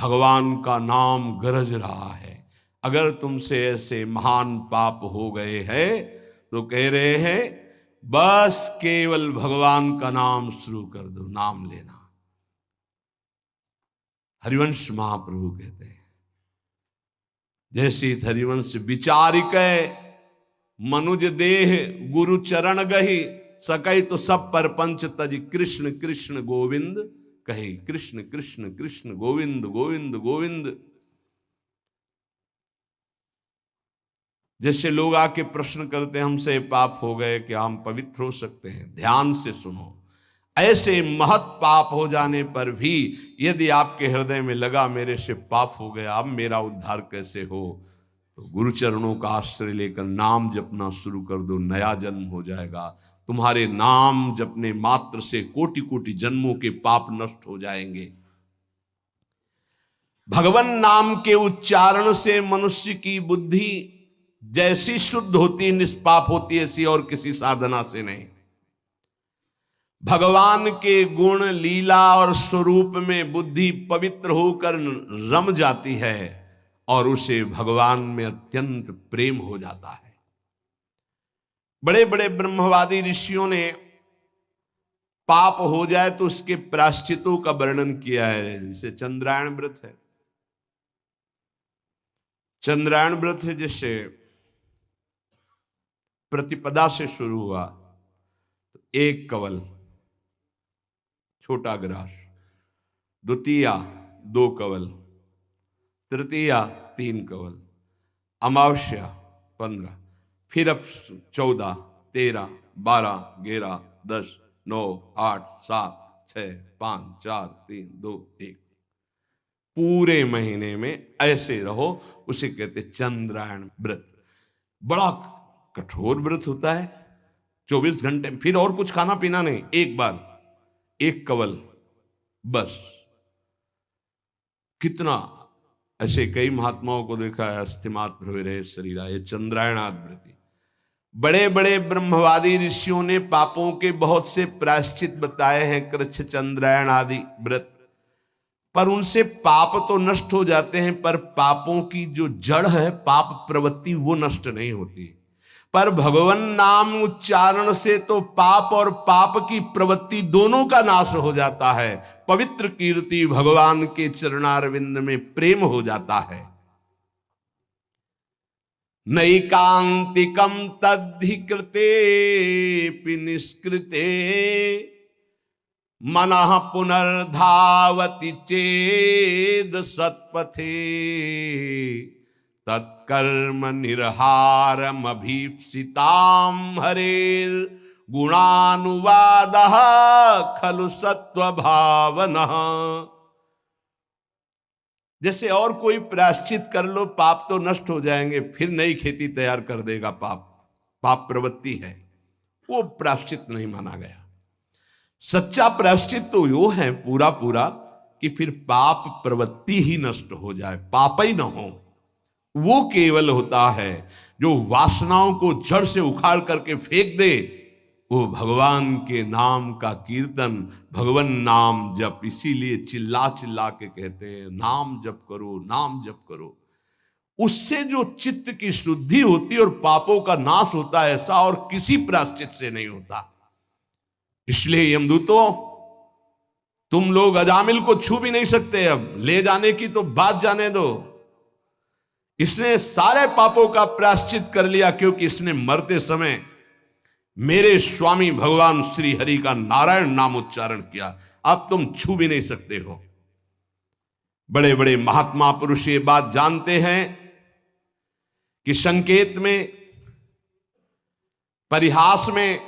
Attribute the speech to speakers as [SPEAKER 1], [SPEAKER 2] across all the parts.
[SPEAKER 1] भगवान का नाम गरज रहा है। अगर तुमसे ऐसे महान पाप हो गए हैं तो कह रहे हैं बस केवल भगवान का नाम शुरू कर दो, नाम लेना। हरिवंश महाप्रभु कहते हैं, जैसे हरिवंश विचारिक मनुज देह गुरु चरण गही सकई तो सब पर पंच तज कृष्ण कृष्ण गोविंद कहे। कृष्ण कृष्ण कृष्ण गोविंद गोविंद गोविंद। जैसे लोग आके प्रश्न करते हैं हमसे पाप हो गए, क्या हम पवित्र हो सकते हैं? ध्यान से सुनो, ऐसे महत पाप हो जाने पर भी यदि आपके हृदय में लगा मेरे से पाप हो गया, अब मेरा उद्धार कैसे हो, तो गुरु चरणों का आश्रय लेकर नाम जपना शुरू कर दो, नया जन्म हो जाएगा। तुम्हारे नाम जपने मात्र से कोटि कोटि जन्मों के पाप नष्ट हो जाएंगे। भगवान नाम के उच्चारण से मनुष्य की बुद्धि जैसी शुद्ध होती, निष्पाप होती, ऐसी और किसी साधना से नहीं। भगवान के गुण लीला और स्वरूप में बुद्धि पवित्र होकर रम जाती है और उसे भगवान में अत्यंत प्रेम हो जाता है। बड़े बड़े ब्रह्मवादी ऋषियों ने पाप हो जाए तो उसके प्रायश्चितों का वर्णन किया है। जैसे चंद्रायण व्रत है, चंद्रायण व्रत है, जैसे प्रतिपदा से शुरू हुआ तो एक कवल छोटा ग्रास, द्वितीया 2 कवल, तृतीया 3 कवल, अमावस्या 15, फिर अब 14, 13, 12, 11, 10, 9, 8, 7, 6, 5, 4, 3, 2, 1। पूरे महीने में ऐसे रहो, उसे कहते चंद्रायण व्रत। बड़ा कठोर व्रत होता है, 24 घंटे, फिर और कुछ खाना पीना नहीं, एक बार 1 कवल बस। कितना ऐसे कई महात्माओं को देखा है, अस्थिमात्र हुए रहे शरीरा, ये चंद्रायणाव्रति। बड़े बड़े ब्रह्मवादी ऋषियों ने पापों के बहुत से प्रायश्चित बताए हैं, कृच्छ चंद्रायण आदि व्रत, पर उनसे पाप तो नष्ट हो जाते हैं, पर पापों की जो जड़ है, पाप प्रवृत्ति, वो नष्ट नहीं होती। पर भगवान नाम उच्चारण से तो पाप और पाप की प्रवृत्ति दोनों का नाश हो जाता है। पवित्र कीर्ति भगवान के चरणारविंद में प्रेम हो जाता है। नैकांतिकम तद्धि कृते निष्कृते मनः पुनर्धावति चेद सत्पथे तत्कर्म निर्हारम अभीप्सिताम हरेर गुणानुवादः खलु सत्व भावना। जैसे और कोई प्रायश्चित कर लो, पाप तो नष्ट हो जाएंगे, फिर नई खेती तैयार कर देगा पाप, पाप प्रवृत्ति है, वो प्रायश्चित नहीं माना गया। सच्चा प्रायश्चित तो यो है पूरा पूरा कि फिर पाप प्रवृत्ति ही नष्ट हो जाए, पाप ही न हो। वो केवल होता है जो वासनाओं को जड़ से उखाड़ करके फेंक दे, वो भगवान के नाम का कीर्तन, भगवान नाम जप। इसीलिए चिल्ला चिल्ला के कहते हैं नाम जप करो, नाम जप करो। उससे जो चित्त की शुद्धि होती और पापों का नाश होता है, ऐसा और किसी प्रायश्चित से नहीं होता। इसलिए यमदूतों, तुम लोग अजामिल को छू भी नहीं सकते, अब ले जाने की तो बात जाने दो। इसने सारे पापों का प्रायश्चित कर लिया, क्योंकि इसने मरते समय मेरे स्वामी भगवान श्री हरि का नारायण नाम उच्चारण किया। अब तुम छू भी नहीं सकते हो। बड़े बड़े महात्मा पुरुष ये बात जानते हैं कि संकेत में, परिहास में,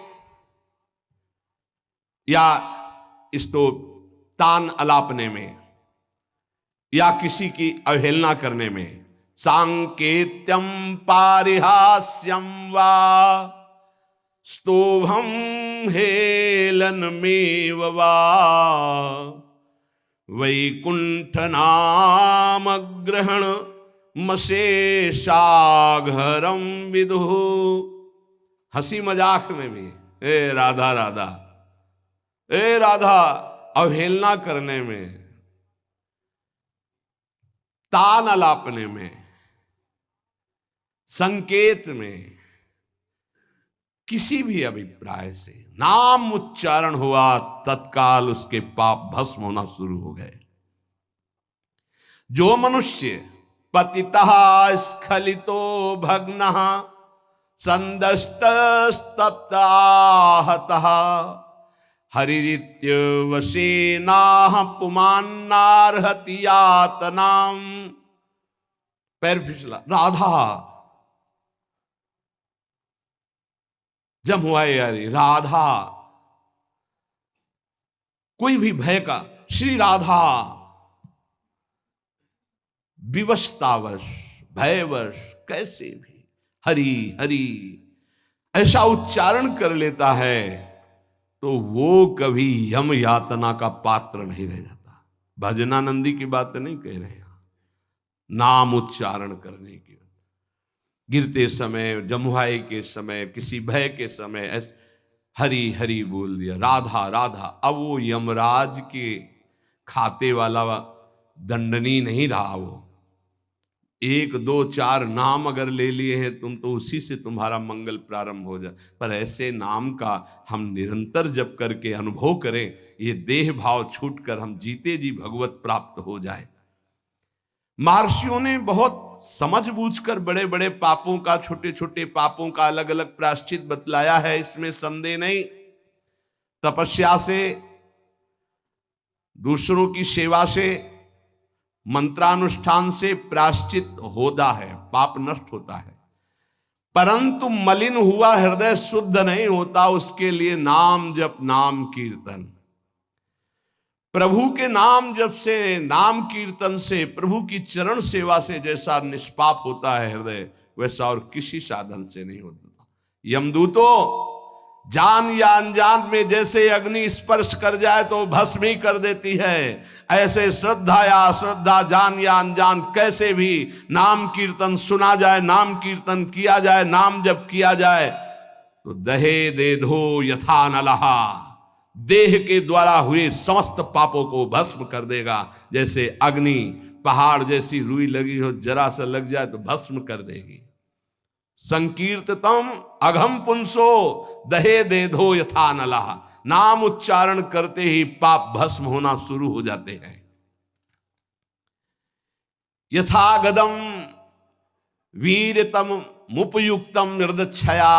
[SPEAKER 1] या इसको तान अलापने में, या किसी की अवहेलना करने में, सांकेत्यम पारिहास्यम वा स्तोभम हेलनमेव वा वैकुंठ नाम ग्रहण मशेषाघरम विदु। हंसी मजाक में भी ए राधा राधा, ए राधा, अवहेलना करने में, तान अलापने में, संकेत में, किसी भी अभिप्राय से नाम उच्चारण हुआ, तत्काल उसके पाप भस्म होना शुरू हो गए। जो मनुष्य पतितः स्खलितो भग्नः संदष्टस्तप्ताहतः हरिरित्यवशेनाः पुमान्नार्हति यातनाम्। पैर फिसला, राधा जब हुआ यारी, राधा कोई भी भय का, श्री राधा विवशतावश, भयवश, कैसे भी हरि हरि ऐसा उच्चारण कर लेता है तो वो कभी यम यातना का पात्र नहीं रह जाता। भजनानंदी की बात नहीं कह रहे हैं, नाम उच्चारण करने की, गिरते समय, जमुहाई के समय, किसी भय के समय हरि हरि बोल दिया, राधा राधा। अब वो यमराज के खाते वाला दंडनी नहीं रहा। वो 1 2 4 नाम अगर ले लिए हैं तुम तो उसी से तुम्हारा मंगल प्रारंभ हो जाए। पर ऐसे नाम का हम निरंतर जप करके अनुभव करें, ये देह भाव छूटकर हम जीते जी भगवत प्राप्त हो जाए। महर्षियों ने बहुत समझ बूझकर बड़े बड़े पापों का, छोटे छोटे पापों का अलग अलग प्रायश्चित बतलाया है, इसमें संदेह नहीं। तपस्या से, दूसरों की सेवा से, मंत्रानुष्ठान से प्रायश्चित होता है, पाप नष्ट होता है। परंतु मलिन हुआ हृदय शुद्ध नहीं होता, उसके लिए नाम जप, नाम कीर्तन, प्रभु के नाम जप से, नाम कीर्तन से, प्रभु की चरण सेवा से जैसा निष्पाप होता है हृदय, वैसा और किसी साधन से नहीं होता। यमदूतों जान या अनजान में जैसे अग्नि स्पर्श कर जाए तो भस्म ही कर देती है, ऐसे श्रद्धा या अश्रद्धा, जान या अनजान, कैसे भी नाम कीर्तन सुना जाए, नाम कीर्तन किया जाए, नाम जप किया जाए तो दहे दे धो यथा नलहा, देह के द्वारा हुए समस्त पापों को भस्म कर देगा। जैसे अग्नि पहाड़ जैसी रुई लगी हो, जरा सा लग जाए तो भस्म कर देगी। संकीर्ततम अघम पुंसो दहे दे धो यथा नलहा, नाम उच्चारण करते ही पाप भस्म होना शुरू हो जाते हैं। यथा गदम वीरतम मुपयुक्तम निर्दक्षया,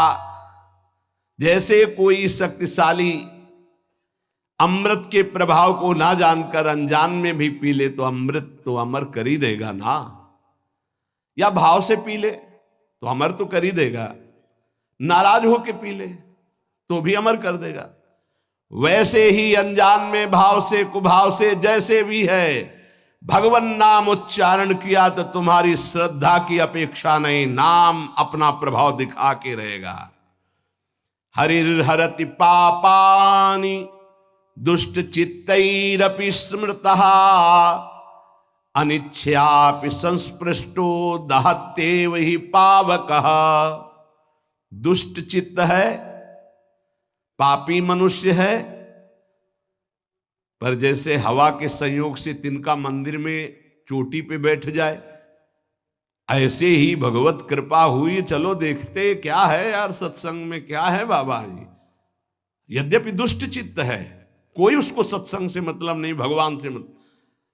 [SPEAKER 1] जैसे कोई शक्तिशाली अमृत के प्रभाव को ना जानकर अनजान में भी पी ले तो अमृत तो अमर कर ही देगा ना, या भाव से पी ले तो अमर तो कर ही देगा, नाराज होके पी ले तो भी अमर कर देगा। वैसे ही अनजान में, भाव से, कुभाव से, जैसे भी है, भगवान नाम उच्चारण किया तो तुम्हारी श्रद्धा की अपेक्षा नहीं, नाम अपना प्रभाव दिखा के रहेगा। हरिर्हरति पापानि दुष्ट चित्तैरपि स्मृतः अनिच्छयापि संस्पृष्टो दहत्येव हि पावकः। दुष्ट चित्त है, पापी मनुष्य है, पर जैसे हवा के संयोग से तिनका मंदिर में चोटी पे बैठ जाए, ऐसे ही भगवत कृपा हुई, चलो देखते क्या है यार, सत्संग में क्या है बाबा जी। यद्यपि दुष्ट चित्त है, कोई उसको सत्संग से मतलब नहीं, भगवान से मतलब,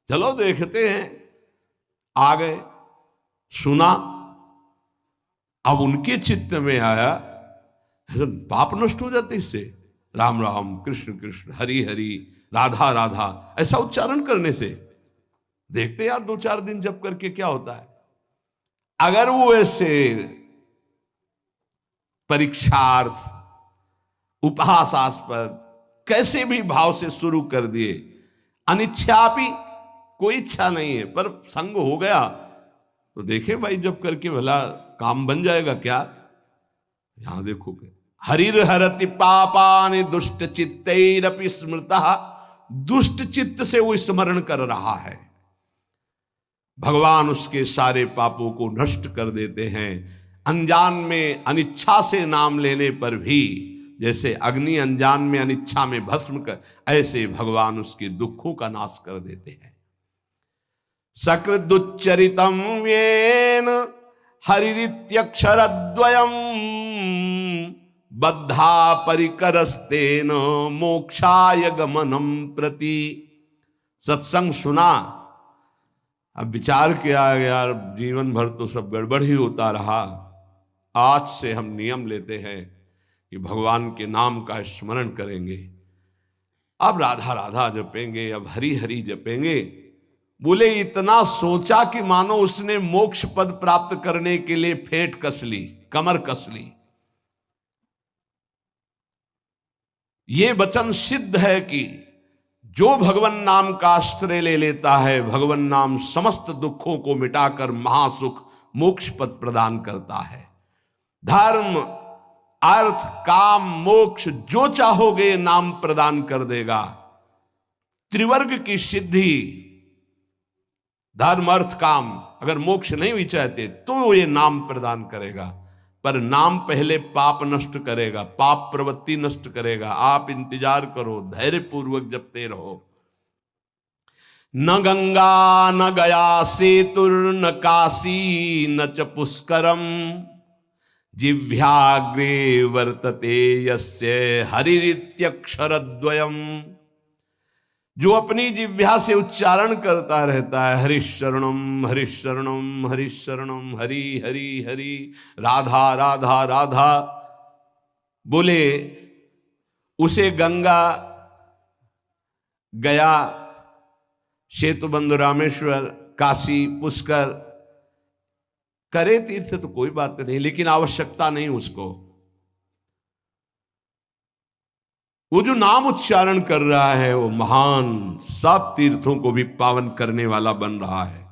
[SPEAKER 1] चलो देखते हैं। आ गए, सुना, अब उनके चित्त में आया, पाप नष्ट हो जाते इससे। राम राम, कृष्ण कृष्ण, हरि हरि, राधा राधा, ऐसा उच्चारण करने से। देखते यार 2-4 दिन जप करके क्या होता है। अगर वो ऐसे परीक्षार्थ, उपहासास्पद, कैसे भी भाव से शुरू कर दिए, अनिच्छापि, कोई इच्छा नहीं है, पर संग हो गया तो देखे भाई जब करके भला काम बन जाएगा क्या। यहां देखोगे, हरिर हरति पापानि दुष्ट चित्तैरपि स्मृतः, दुष्ट चित्त से वो स्मरण कर रहा है, भगवान उसके सारे पापों को नष्ट कर देते हैं। अनजान में अनिच्छा से नाम लेने पर भी, जैसे अग्नि अनजान में अनिच्छा में भस्म कर, ऐसे भगवान उसके दुखों का नाश कर देते हैं। सकृदुच्चरितम येन हरिरित्यक्षरद्वयम् बद्धा परिकरस्तेन मोक्षाय गमनम प्रति। सत्संग सुना, अब विचार किया यार जीवन भर तो सब गड़बड़ ही होता रहा, आज से हम नियम लेते हैं कि भगवान के नाम का स्मरण करेंगे, अब राधा राधा जपेंगे, अब हरि हरि जपेंगे। बोले इतना सोचा कि मानो उसने मोक्ष पद प्राप्त करने के लिए फेंट कस ली, कमर कस ली। ये वचन सिद्ध है कि जो भगवान नाम का आश्रय ले लेता है, भगवान नाम समस्त दुखों को मिटाकर महासुख मोक्ष पद प्रदान करता है। धर्म अर्थ काम मोक्ष जो चाहोगे नाम प्रदान कर देगा। त्रिवर्ग की सिद्धि, धर्म अर्थ काम, अगर मोक्ष नहीं भी चाहते तो ये नाम प्रदान करेगा, पर नाम पहले पाप नष्ट करेगा, पाप प्रवृत्ति नष्ट करेगा। आप इंतजार करो, धैर्य पूर्वक जपते रहो। न गंगा न गया सेतुर न काशी न च पुष्करम जिह्वाग्रे वर्तते यस्य हरिरित्यक्षरद्वयम्। जो अपनी जिह्वा से उच्चारण करता रहता है हरिशरणम हरिशरणम हरिशरणम, हरि हरि हरि, राधा राधा राधा, बोले उसे गंगा, गया, सेतुबंध, रामेश्वर, काशी, पुष्कर करे तीर्थ तो कोई बात नहीं, लेकिन आवश्यकता नहीं उसको। वो जो नाम उच्चारण कर रहा है वो महान सब तीर्थों को भी पावन करने वाला बन रहा है।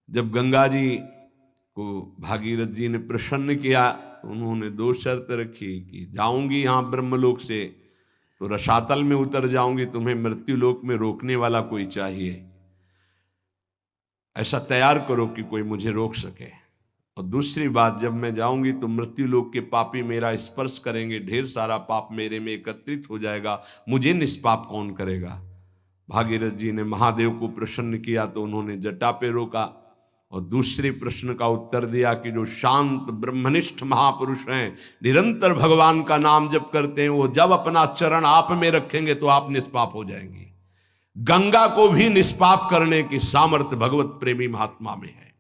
[SPEAKER 1] जब गंगा जी को भागीरथ जी ने प्रसन्न किया तो उन्होंने दो शर्त रखी कि जाऊंगी यहां ब्रह्मलोक से तो रसातल में उतर जाऊंगी, तुम्हें मृत्युलोक में रोकने वाला कोई चाहिए, ऐसा तैयार करो कि कोई मुझे रोक सके। और दूसरी बात, जब मैं जाऊंगी तो मृत्युलोक के पापी मेरा स्पर्श करेंगे, ढेर सारा पाप मेरे में एकत्रित हो जाएगा, मुझे निष्पाप कौन करेगा। भागीरथ जी ने महादेव को प्रसन्न किया तो उन्होंने जटा पे रोका और दूसरे प्रश्न का उत्तर दिया कि जो शांत ब्रह्मनिष्ठ महापुरुष हैं, निरंतर भगवान का नाम जप करते हैं, वो जब अपना चरण आप में रखेंगे तो आप निष्पाप हो जाएंगे। गंगा को भी निष्पाप करने की सामर्थ्य भगवत प्रेमी महात्मा में है।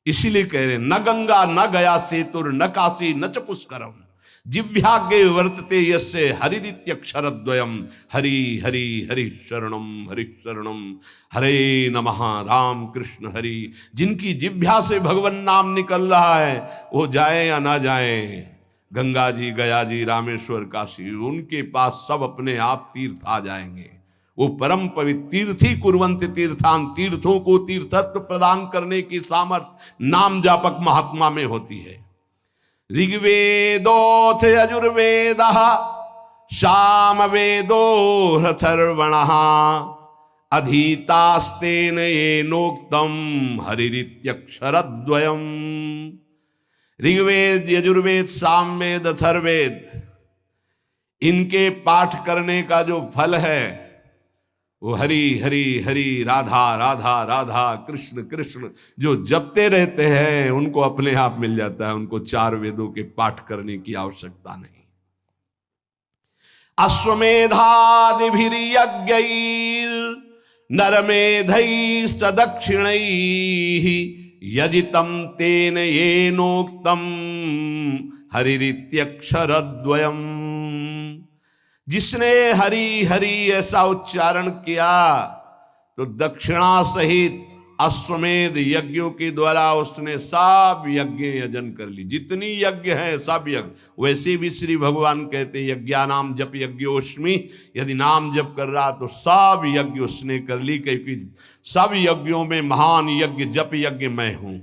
[SPEAKER 1] इसीलिए कह रहे न गंगा न गया सेतुर न काशी न च पुष्करम जिह्वाग्रे वर्तते यस्य हरिरित्यक्षरद्वयम्। हरि हरि हरि शरणम हरे नमः, राम कृष्ण हरि। जिनकी जिह्वा से भगवान नाम निकल रहा है वो जाए या ना जाए, गंगा जी, गया जी, रामेश्वर, काशी, उनके पास सब अपने आप तीर्थ आ जाएंगे। वो परम पवित्र तीर्थी कुर्वन्ति तीर्थान, तीर्थों को तीर्थत्व प्रदान करने की सामर्थ्य नाम जापक महात्मा में होती है। ऋग्वेदोऽथ यजुर्वेदः सामवेदो ह्यथर्वणः अधीतास्तेन येनोक्तं हरिरित्यक्षरद्वयम्। ऋग्वेद, यजुर्वेद, सामवेद, अथर्ववेद, इनके पाठ करने का जो फल है वो हरि हरि हरि, राधा राधा राधा, कृष्ण कृष्ण जो जपते रहते हैं उनको अपने आप मिल जाता है। उनको चार वेदों के पाठ करने की आवश्यकता नहीं। अश्वमेधादिभिर्यज्ञैर् नरमेधैश्च दक्षिणैः यजितं तेन येनोक्तं हरिरित्यक्षरद्वयम्। जिसने हरि हरि ऐसा उच्चारण किया तो दक्षिणा सहित अश्वमेध यज्ञों के द्वारा उसने सब यज्ञ यजन कर ली। जितनी यज्ञ है सब यज्ञ, वैसे भी श्री भगवान कहते यज्ञानाम जप यज्ञोस्मि, यदि नाम जप कर रहा तो सब यज्ञ उसने कर ली, क्योंकि सब यज्ञों में महान यज्ञ जप यज्ञ मैं हूं।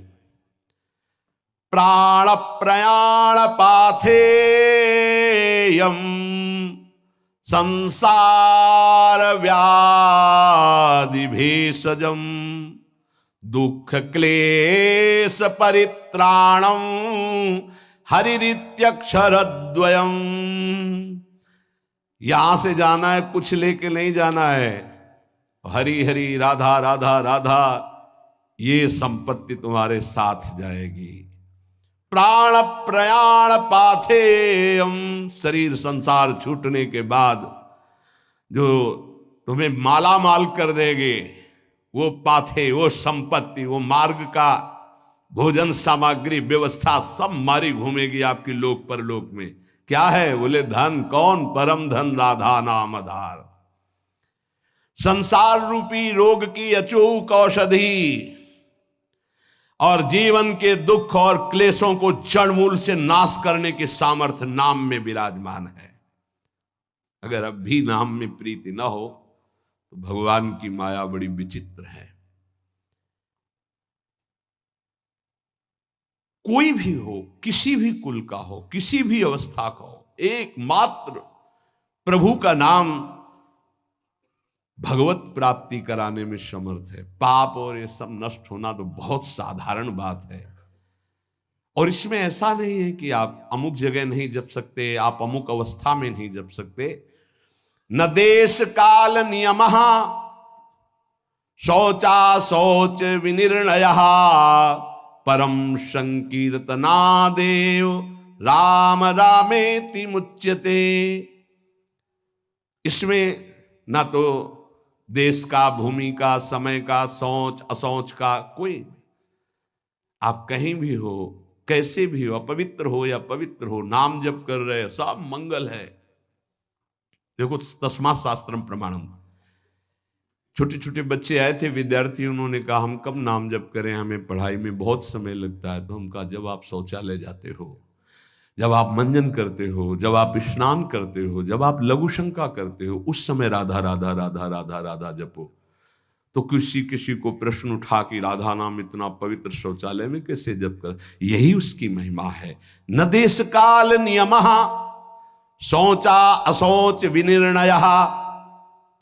[SPEAKER 1] प्राण प्रयाण पाथेयम संसार व्याधि भेषजम दुख क्लेश परित्राणम हरिरित्यक्षरद्वयम्। यहां से जाना है, कुछ लेके नहीं जाना है। हरि हरि राधा राधा राधा, ये संपत्ति तुम्हारे साथ जाएगी। प्राण प्रयाण पाथेयम, शरीर संसार छूटने के बाद जो तुम्हें माला माल कर देंगे, वो पाथे, वो संपत्ति, वो मार्ग का भोजन सामग्री व्यवस्था सब मारी घूमेगी आपकी लोक परलोक में। क्या है? बोले धन। कौन? परम धन राधा नाम आधार। संसार रूपी रोग की अचूक औषधि और जीवन के दुख और क्लेशों को जड़ मूल से नाश करने की सामर्थ्य नाम में विराजमान है। अगर अब भी नाम में प्रीति न हो तो भगवान की माया बड़ी विचित्र है। कोई भी हो, किसी भी कुल का हो, किसी भी अवस्था का हो, एकमात्र प्रभु का नाम भगवत प्राप्ति कराने में समर्थ है। पाप और ये सब नष्ट होना तो बहुत साधारण बात है। और इसमें ऐसा नहीं है कि आप अमुक जगह नहीं जप सकते, आप अमुक अवस्था में नहीं जप सकते। न देश काल नियमः शौचा शौच विनिर्णयः परम संकीर्तनादेव राम रामेति मुच्यते। इसमें ना तो देश का, भूमि का, समय का, सोच असोच का कोई, आप कहीं भी हो, कैसे भी हो, अपवित्र हो या पवित्र हो, नाम जप कर रहे हो, सब मंगल है। देखो तस्मात् शास्त्रम प्रमाणम। छोटे छोटे बच्चे आए थे, विद्यार्थी, उन्होंने कहा हम कब नाम जप करें, हमें पढ़ाई में बहुत समय लगता है। तो हम कहा जब आप शौचालय जाते हो, जब आप मंजन करते हो, जब आप स्नान करते हो, जब आप लघु शंका करते हो, उस समय राधा राधा राधा राधा राधा जपो। तो किसी को प्रश्न उठा कि राधा नाम इतना पवित्र शौचालय में कैसे जप कर? यही उसकी महिमा है। न देश काल नियमः शौचा अशौच विनिर्णयः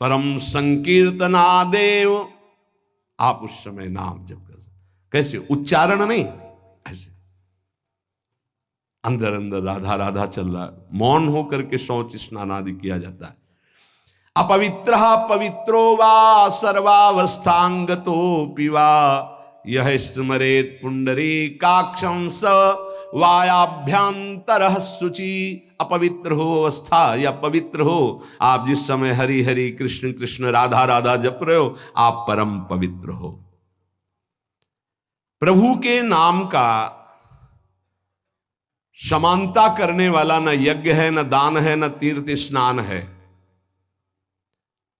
[SPEAKER 1] परम संकीर्तनादेव। आप उस समय नाम जप कर, कैसे? उच्चारण नहीं, ऐसे अंदर अंदर राधा राधा चल रहा है। मौन होकर के शौच स्नान आदि किया जाता है। अपवित्र पवित्रो वा सर्वावस्थांगतोऽपि वा यह स्मरेत् पुंडरीकाक्षं स वायाभ्यंतरः शुचि। अपवित्र हो अवस्था या पवित्र हो, आप जिस समय हरि हरि कृष्ण कृष्ण राधा राधा जप रहे हो, आप परम पवित्र हो। प्रभु के नाम का समानता करने वाला न यज्ञ है, न दान है, न तीर्थ स्नान है।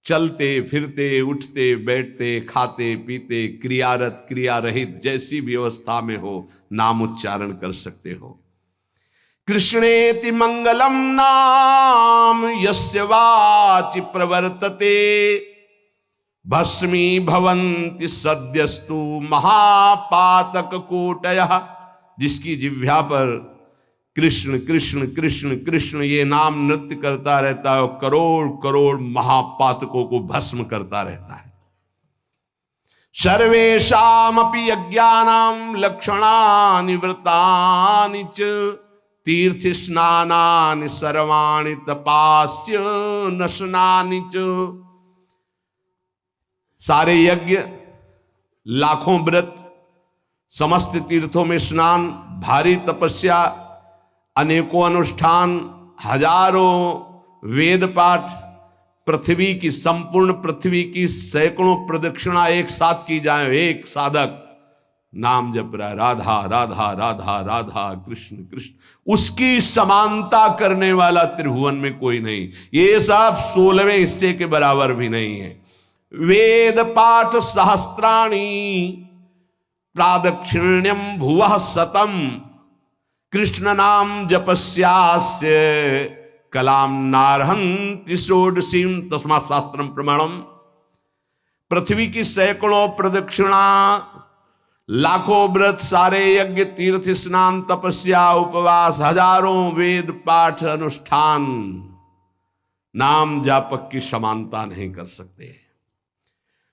[SPEAKER 1] चलते फिरते, उठते बैठते, खाते पीते, क्रियारत क्रिया रहित, जैसी भी अवस्था में हो, नाम उच्चारण कर सकते हो। कृष्णेति मंगलम नाम यस्य वाचि प्रवर्तते भस्मी भवन्ति सद्यस्तु महापातक कोटयः। जिसकी जिह्वा पर कृष्ण कृष्ण कृष्ण कृष्ण ये नाम नृत्य करता रहता है, करोड़ करोड़ महापातकों को भस्म करता रहता है। सर्वेषामपि यज्ञानां लक्षणानि व्रतानि च तीर्थ स्नानानि सर्वाणि तपास्य नशनानि च। सारे यज्ञ, लाखों व्रत, समस्त तीर्थों में स्नान, भारी तपस्या, अनेकों अनुष्ठान, हजारों वेद पाठ, पृथ्वी की, संपूर्ण पृथ्वी की सैकड़ों प्रदक्षिणा एक साथ की जाए। एक साधक नाम जप रहा है, राधा राधा राधा राधा कृष्ण कृष्ण, उसकी समानता करने वाला त्रिभुवन में कोई नहीं। ये सब 16वें हिस्से के बराबर भी नहीं है। वेद पाठ सहस्त्राणि प्रादक्षिण्यम भुवः शतम कृष्ण नाम जपस्यास्य कलाम नारहन्ति षोडशीम तस्मात् शास्त्रम प्रमाणम। पृथ्वी की सैकड़ों प्रदक्षिणा, लाखों व्रत, सारे यज्ञ, तीर्थ स्नान, तपस्या, उपवास, हजारों वेद पाठ अनुष्ठान नाम जापक की समानता नहीं कर सकते।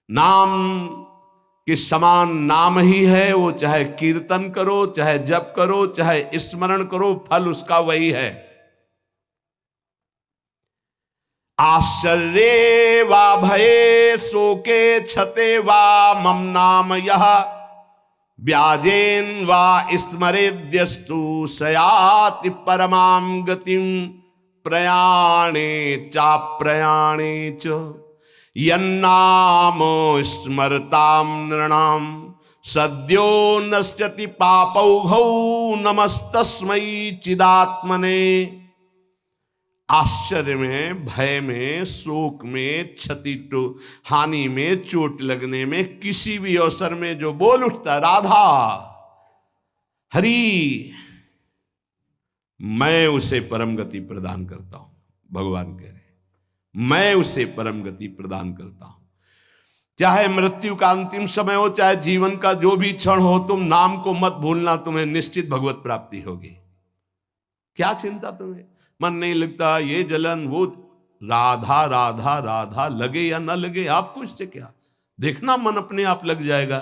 [SPEAKER 1] नाम के समान नाम ही है, वो चाहे कीर्तन करो, चाहे जप करो, चाहे स्मरण करो, फल उसका वही है। आश्चर्ये वा भये शोके क्षते वा मम नाम यः व्याजेन वा स्मरेद्यस्तु सयाति परमां गतिं प्रयाणे चाप्रयाणे च यन्नाम स्मरतां नृणां सद्यो नश्यति पापौघौ नमस्तस्मै चिदात्मने। आश्चर्य में, भय में, शोक में, क्षति हानि में, चोट लगने में, किसी भी अवसर में जो बोल उठता राधा हरि, मैं उसे परम गति प्रदान करता हूं। भगवान कह रहे मैं उसे परम गति प्रदान करता हूं। चाहे मृत्यु का अंतिम समय हो, चाहे जीवन का जो भी क्षण हो, तुम नाम को मत भूलना, तुम्हें निश्चित भगवत प्राप्ति होगी। क्या चिंता तुम्हें, मन नहीं लगता, ये जलन वो, राधा राधा राधा लगे या ना लगे आपको इससे क्या, देखना मन अपने आप लग जाएगा।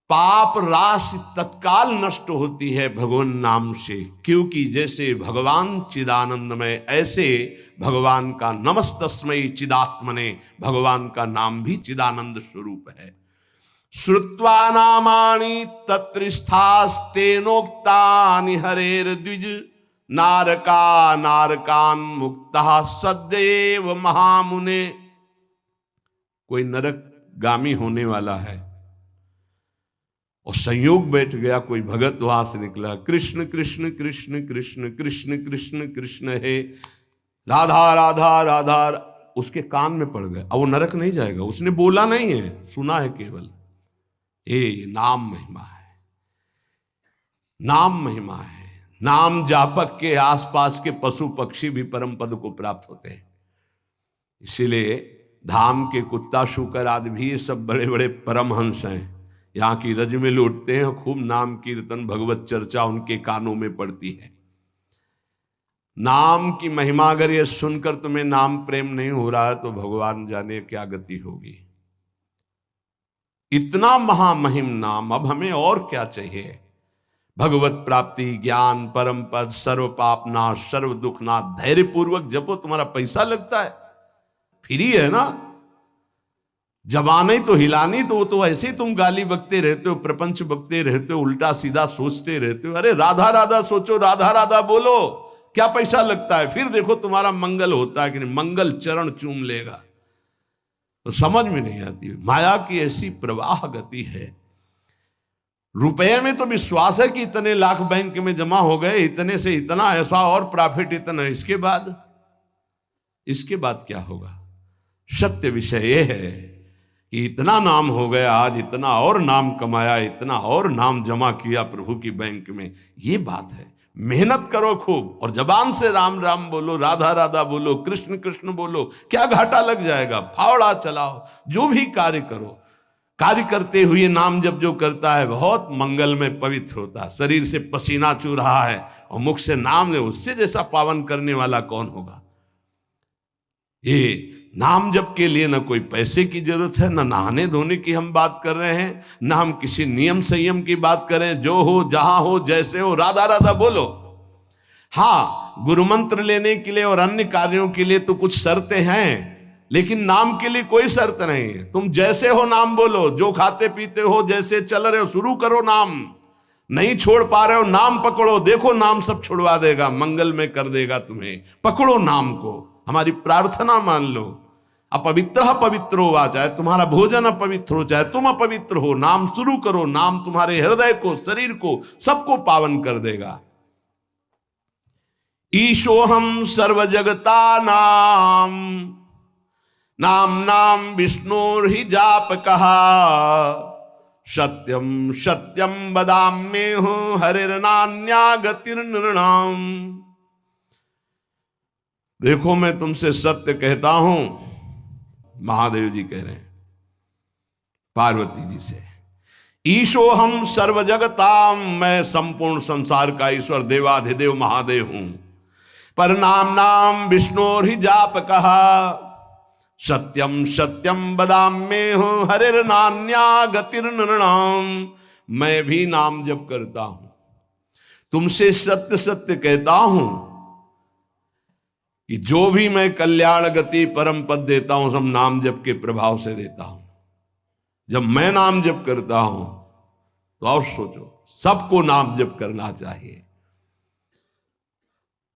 [SPEAKER 1] पाप राशि तत्काल नष्ट होती है भगवान नाम से, क्योंकि जैसे भगवान चिदानंदमय, ऐसे भगवान का नमस्तस्मै चिदात्मने, भगवान का नाम भी चिदानंद स्वरूप है। श्रुत्वा नामानि तत्रिस्थास्तेनोक्तानि हरेर्द्विज नारका नारकान मुक्ता सदैव महामुने। कोई नरक गामी होने वाला है और संयोग बैठ गया, कोई भगत वहां से निकला, कृष्ण कृष्ण कृष्ण कृष्ण कृष्ण कृष्ण कृष्ण है, राधा राधा राधा, उसके कान में पड़ गए। अब वो नरक नहीं जाएगा, उसने बोला नहीं है, सुना है केवल। ये नाम महिमा है, नाम महिमा है। नाम जापक के आसपास के पशु पक्षी भी परम पद को प्राप्त होते हैं। इसीलिए धाम के कुत्ता शुकर आदि भी ये सब बड़े बड़े परमहंस हैं, यहाँ की रज में लौटते हैं, खूब नाम कीर्तन भगवत चर्चा उनके कानों में पड़ती है। नाम की महिमा अगर ये सुनकर तुम्हें नाम प्रेम नहीं हो रहा है तो भगवान जाने क्या गति होगी। इतना महामहिम नाम, अब हमें और क्या चाहिए। भगवत प्राप्ति, ज्ञान, परम पद, सर्व पाप नाश, सर्व दुख नाश, धैर्य पूर्वक जपो। तुम्हारा पैसा लगता है, फ्री है ना, जबानी तो हिलानी, तो ऐसे ही तुम गाली बकते रहते हो, प्रपंच बकते रहते हो, उल्टा सीधा सोचते रहते हो। अरे राधा राधा सोचो, राधा राधा बोलो, क्या पैसा लगता है। फिर देखो तुम्हारा मंगल होता है कि नहीं, मंगल चरण चूम लेगा। तो समझ में नहीं आती, माया की ऐसी प्रवाह गति है। रुपए में तो विश्वास है कि इतने लाख बैंक में जमा हो गए, इतने से इतना, ऐसा और प्रॉफिट इतना, इसके बाद क्या होगा। सत्य विषय यह है कि इतना नाम हो गया, आज इतना और नाम कमाया, इतना और नाम जमा किया प्रभु की बैंक में, ये बात है। मेहनत करो खूब और जबान से राम राम बोलो, राधा राधा बोलो, कृष्ण कृष्ण बोलो, क्या घाटा लग जाएगा। फावड़ा चलाओ, जो भी कार्य करो, कार्य करते हुए नाम जब जो करता है बहुत मंगल में पवित्र होता है। शरीर से पसीना चू रहा है और मुख से नाम ले, उससे जैसा पावन करने वाला कौन होगा। ये नाम जप के लिए न कोई पैसे की जरूरत है, न नहाने धोने की हम बात कर रहे हैं, न हम किसी नियम संयम की बात करें। जो हो, जहां हो, जैसे हो, राधा राधा बोलो। हाँ, गुरु मंत्र लेने के लिए और अन्य कार्यों के लिए तो कुछ शर्तें हैं, लेकिन नाम के लिए कोई शर्त नहीं है। तुम जैसे हो नाम बोलो, जो खाते पीते हो, जैसे चल रहे हो, शुरू करो नाम। नहीं छोड़ पा रहे हो, नाम पकड़ो, देखो नाम सब छुड़वा देगा, मंगल में कर देगा तुम्हें। पकड़ो नाम को, हमारी प्रार्थना मान लो। अपवित्र पवित्र हो, चाहे तुम्हारा भोजन अपवित्र हो, चाहे तुम अपवित्र हो, नाम शुरू करो। नाम तुम्हारे हृदय को, शरीर को, सबको पावन कर देगा। ईशोहम सर्व जगता नाम, नाम नाम विष्णुर्हि जाप कहा, सत्यम सत्यम वदाम्येहो हरिर्नान्या गतिर्नृणाम। देखो मैं तुमसे सत्य कहता हूं, महादेव जी कह रहे हैं पार्वती जी से। ईशोहम सर्व जगताम, मैं संपूर्ण संसार का ईश्वर देवाधिदेव महादेव हूं। पर नाम नाम विष्णुर्हि जाप कहा, सत्यम सत्यम वदाम्येहो हरिर्नान्या गतिर्नृणाम। मैं भी नाम जप करता हूं, तुमसे सत्य सत्य कहता हूं, कि जो भी मैं कल्याण गति परम पद देता हूं सब नाम जप के प्रभाव से देता हूं। जब मैं नाम जप करता हूं तो और सोचो, सबको नाम जप करना चाहिए।